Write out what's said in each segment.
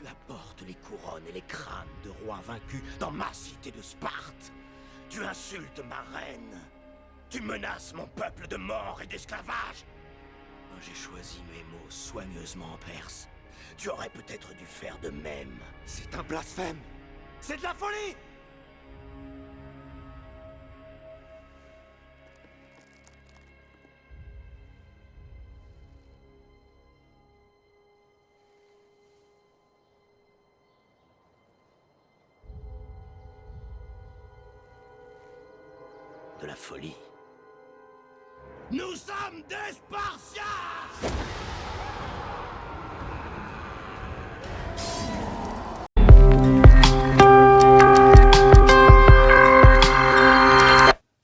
Tu apportes les couronnes et les crânes de rois vaincus dans ma cité de Sparte. Tu insultes ma reine. Tu menaces mon peuple de mort et d'esclavage. J'ai choisi mes mots soigneusement en perse. Tu aurais peut-être dû faire de même. C'est un blasphème! C'est de la folie! De la folie. Nous sommes des Spartiates!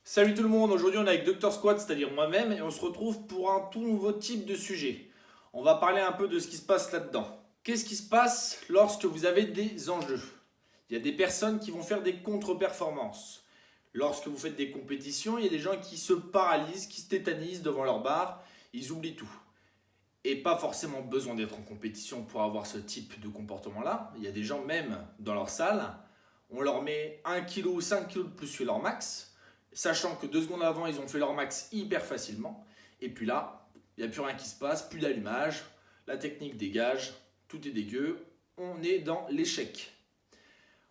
Salut tout le monde, aujourd'hui on est avec Dr Squad, c'est-à-dire moi-même, et on se retrouve pour un tout nouveau type de sujet. On va parler un peu de ce qui se passe là-dedans. Qu'est-ce qui se passe lorsque vous avez des enjeux? Il y a des personnes qui vont faire des contre-performances. Lorsque vous faites des compétitions, il y a des gens qui se paralysent, qui se tétanisent devant leur barre, ils oublient tout. Et pas forcément besoin d'être en compétition pour avoir ce type de comportement-là. Il y a des gens même dans leur salle, on leur met 1 kg ou 5 kg de plus que leur max, sachant que 2 secondes avant, ils ont fait leur max hyper facilement. Et puis là, il n'y a plus rien qui se passe, plus d'allumage, la technique dégage, tout est dégueu, on est dans l'échec.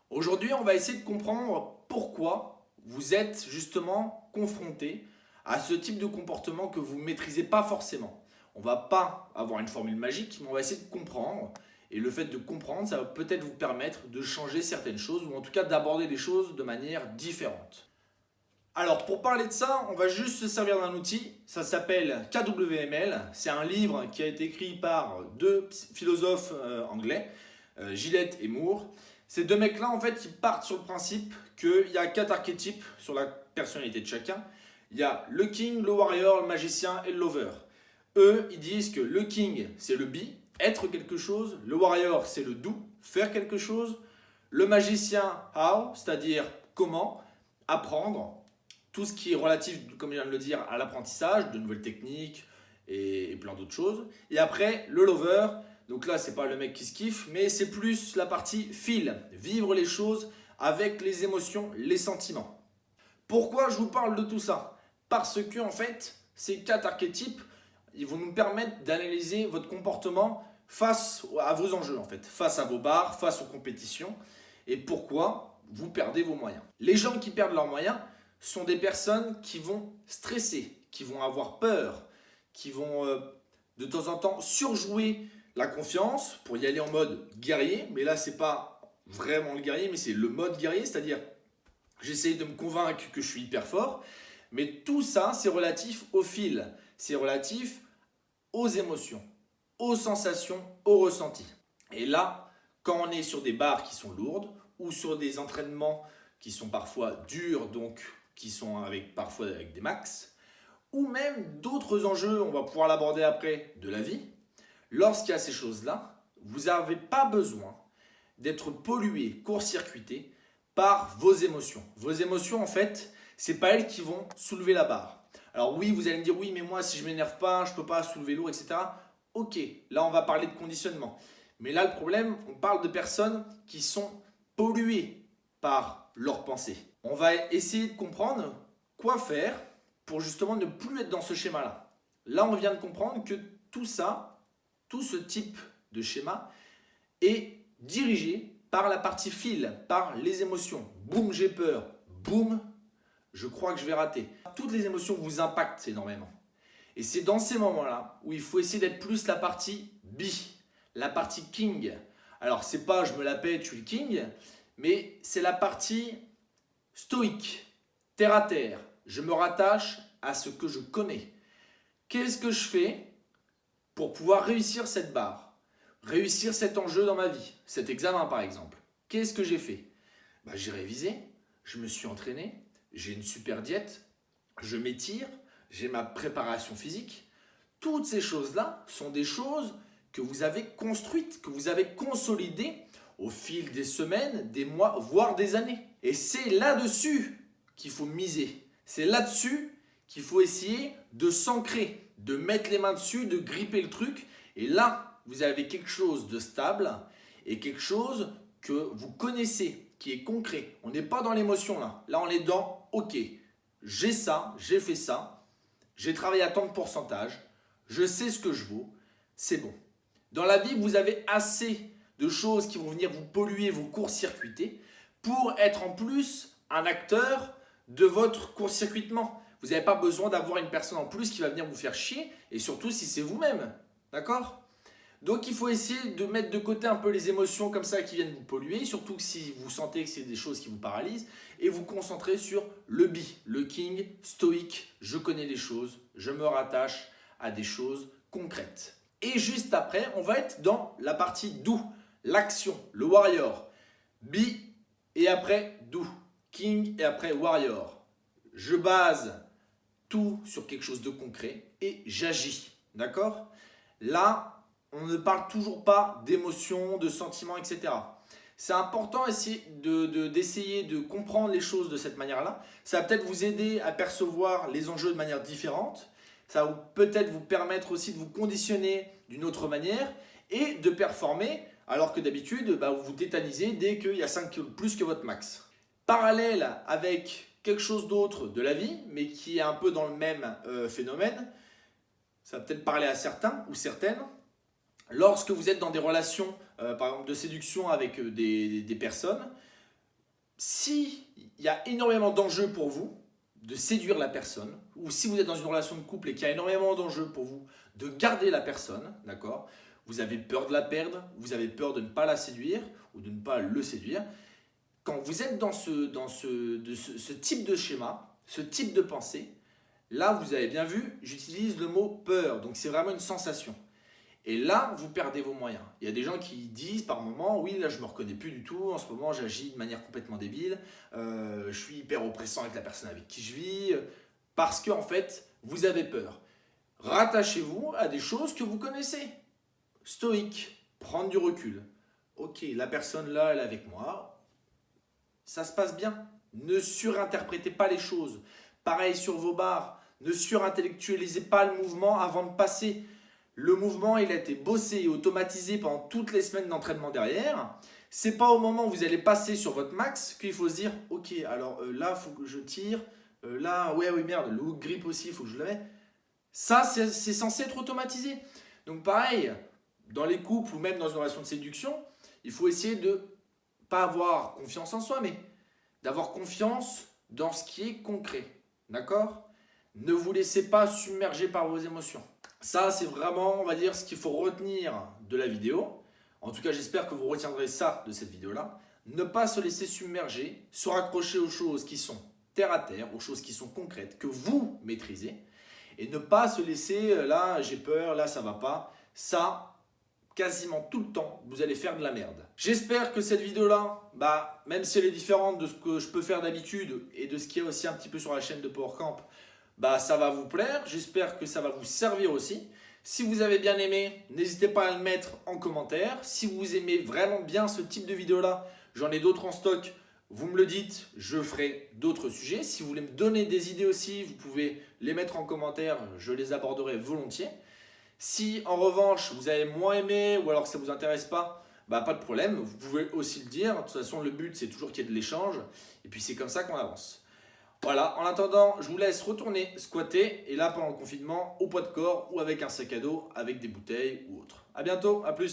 Aujourd'hui, on va essayer de comprendre pourquoi vous êtes justement confronté à ce type de comportement que vous ne maîtrisez pas forcément. On ne va pas avoir une formule magique, mais on va essayer de comprendre. Et le fait de comprendre, ça va peut-être vous permettre de changer certaines choses ou en tout cas d'aborder les choses de manière différente. Alors pour parler de ça, on va juste se servir d'un outil, ça s'appelle KWML, c'est un livre qui a été écrit par deux philosophes anglais, Gillette et Moore. Ces deux mecs-là, en fait, ils partent sur le principe qu'il y a 4 archétypes sur la personnalité de chacun. Il y a le king, le warrior, le magicien et le lover. Eux, ils disent que le king, c'est le be, être quelque chose, le warrior, c'est le do, faire quelque chose, le magicien, how, c'est-à-dire comment, apprendre, tout ce qui est relatif, comme je viens de le dire, à l'apprentissage, de nouvelles techniques et plein d'autres choses. Et après, le lover, donc là, c'est pas le mec qui se kiffe, mais c'est plus la partie feel, vivre les choses avec les émotions, les sentiments. Pourquoi je vous parle de tout ça? Parce que, en fait, ces 4 archétypes, ils vont nous permettre d'analyser votre comportement face à vos enjeux, en fait, face à vos barres, face aux compétitions, et pourquoi vous perdez vos moyens. Les gens qui perdent leurs moyens sont des personnes qui vont stresser, qui vont avoir peur, qui vont de temps en temps surjouer la confiance pour y aller en mode guerrier. Mais là, c'est pas vraiment le guerrier, mais c'est le mode guerrier, c'est-à-dire j'essaie de me convaincre que je suis hyper fort. Mais tout ça, c'est relatif au fil, c'est relatif aux émotions, aux sensations, aux ressentis. Et là, quand on est sur des barres qui sont lourdes ou sur des entraînements qui sont parfois durs, donc qui sont parfois avec des max, ou même d'autres enjeux, on va pouvoir l'aborder après, de la vie, lorsqu'il y a ces choses-là, vous n'avez pas besoin d'être pollué, court-circuité par vos émotions. Vos émotions, en fait, ce n'est pas elles qui vont soulever la barre. Alors oui, vous allez me dire, oui, mais moi, si je ne m'énerve pas, je ne peux pas soulever lourd, etc. Ok, là, on va parler de conditionnement. Mais là, le problème, on parle de personnes qui sont polluées par leurs pensées. On va essayer de comprendre quoi faire pour justement ne plus être dans ce schéma-là. Là, on vient de comprendre que tout ça, tout ce type de schéma est dirigé par la partie fil, par les émotions. Boum, j'ai peur. Boum, je crois que je vais rater. Toutes les émotions vous impactent énormément. Et c'est dans ces moments-là où il faut essayer d'être plus la partie be, la partie king. Alors, c'est pas je me la pète, je suis le king, mais c'est la partie stoïque, terre à terre. Je me rattache à ce que je connais. Qu'est-ce que je fais pour pouvoir réussir cette barre? Réussir cet enjeu dans ma vie, cet examen par exemple. Qu'est-ce que j'ai fait? J'ai révisé, je me suis entraîné, j'ai une super diète, je m'étire, j'ai ma préparation physique. Toutes ces choses-là sont des choses que vous avez construites, que vous avez consolidées au fil des semaines, des mois, voire des années. Et c'est là-dessus qu'il faut miser. C'est là-dessus qu'il faut essayer de s'ancrer, de mettre les mains dessus, de gripper le truc. Et là, vous avez quelque chose de stable et quelque chose que vous connaissez, qui est concret. On n'est pas dans l'émotion là. Là, on est dans « Ok, j'ai ça, j'ai fait ça, j'ai travaillé à tant de pourcentage, je sais ce que je vaux, c'est bon. » Dans la vie, vous avez assez de choses qui vont venir vous polluer, vous court-circuiter pour être en plus un acteur de votre court-circuitement. Vous n'avez pas besoin d'avoir une personne en plus qui va venir vous faire chier et surtout si c'est vous-même. D'accord ? Donc, il faut essayer de mettre de côté un peu les émotions comme ça qui viennent vous polluer, surtout si vous sentez que c'est des choses qui vous paralysent, et vous concentrer sur le be, le king stoïque. Je connais les choses, je me rattache à des choses concrètes. Et juste après, on va être dans la partie do, l'action, le warrior. Be et après do, king et après warrior. Je base tout sur quelque chose de concret et j'agis. D'accord ? Là, on ne parle toujours pas d'émotions, de sentiments, etc. C'est important d'essayer de comprendre les choses de cette manière-là. Ça va peut-être vous aider à percevoir les enjeux de manière différente. Ça va peut-être vous permettre aussi de vous conditionner d'une autre manière et de performer alors que d'habitude, vous vous tétanisez dès qu'il y a 5 kg de plus que votre max. Parallèle avec quelque chose d'autre de la vie, mais qui est un peu dans le même phénomène, ça va peut-être parler à certains ou certaines. Lorsque vous êtes dans des relations, par exemple de séduction avec des personnes, s'il y a énormément d'enjeux pour vous de séduire la personne, ou si vous êtes dans une relation de couple et qu'il y a énormément d'enjeux pour vous de garder la personne, d'accord ? Vous avez peur de la perdre, vous avez peur de ne pas la séduire ou de ne pas le séduire. Quand vous êtes dans ce type de schéma, ce type de pensée, là, vous avez bien vu, j'utilise le mot peur, donc c'est vraiment une sensation. Et là, vous perdez vos moyens. Il y a des gens qui disent par moment, oui, là, je ne me reconnais plus du tout. En ce moment, j'agis de manière complètement débile. Je suis hyper oppressant avec la personne avec qui je vis. Parce qu'en fait, vous avez peur. Rattachez-vous à des choses que vous connaissez. Stoïque, prendre du recul. Ok, la personne là, elle est avec moi. Ça se passe bien. Ne surinterprétez pas les choses. Pareil sur vos barres. Ne surintellectualisez pas le mouvement avant de passer. Le mouvement, il a été bossé et automatisé pendant toutes les semaines d'entraînement derrière. C'est pas au moment où vous allez passer sur votre max qu'il faut se dire « Ok, alors là, il faut que je tire. Là, oui, merde, le hook grip aussi, il faut que je le mette. » Ça, c'est censé être automatisé. Donc pareil, dans les couples ou même dans une relation de séduction, il faut essayer de pas avoir confiance en soi, mais d'avoir confiance dans ce qui est concret. D'accord ? Ne vous laissez pas submerger par vos émotions. Ça, c'est vraiment, on va dire, ce qu'il faut retenir de la vidéo. En tout cas, j'espère que vous retiendrez ça de cette vidéo-là. Ne pas se laisser submerger, se raccrocher aux choses qui sont terre à terre, aux choses qui sont concrètes, que vous maîtrisez. Et ne pas se laisser, là, j'ai peur, là, ça va pas. Ça, quasiment tout le temps, vous allez faire de la merde. J'espère que cette vidéo-là, même si elle est différente de ce que je peux faire d'habitude et de ce qu'il y a aussi un petit peu sur la chaîne de PowerCamp, ça va vous plaire, j'espère que ça va vous servir aussi. Si vous avez bien aimé, n'hésitez pas à le mettre en commentaire. Si vous aimez vraiment bien ce type de vidéo-là, j'en ai d'autres en stock, vous me le dites, je ferai d'autres sujets. Si vous voulez me donner des idées aussi, vous pouvez les mettre en commentaire, je les aborderai volontiers. Si en revanche, vous avez moins aimé ou alors que ça ne vous intéresse pas, pas de problème, vous pouvez aussi le dire. De toute façon, le but, c'est toujours qu'il y ait de l'échange et puis c'est comme ça qu'on avance. Voilà, en attendant, je vous laisse retourner squatter et là pendant le confinement au poids de corps ou avec un sac à dos, avec des bouteilles ou autre. A bientôt, à plus.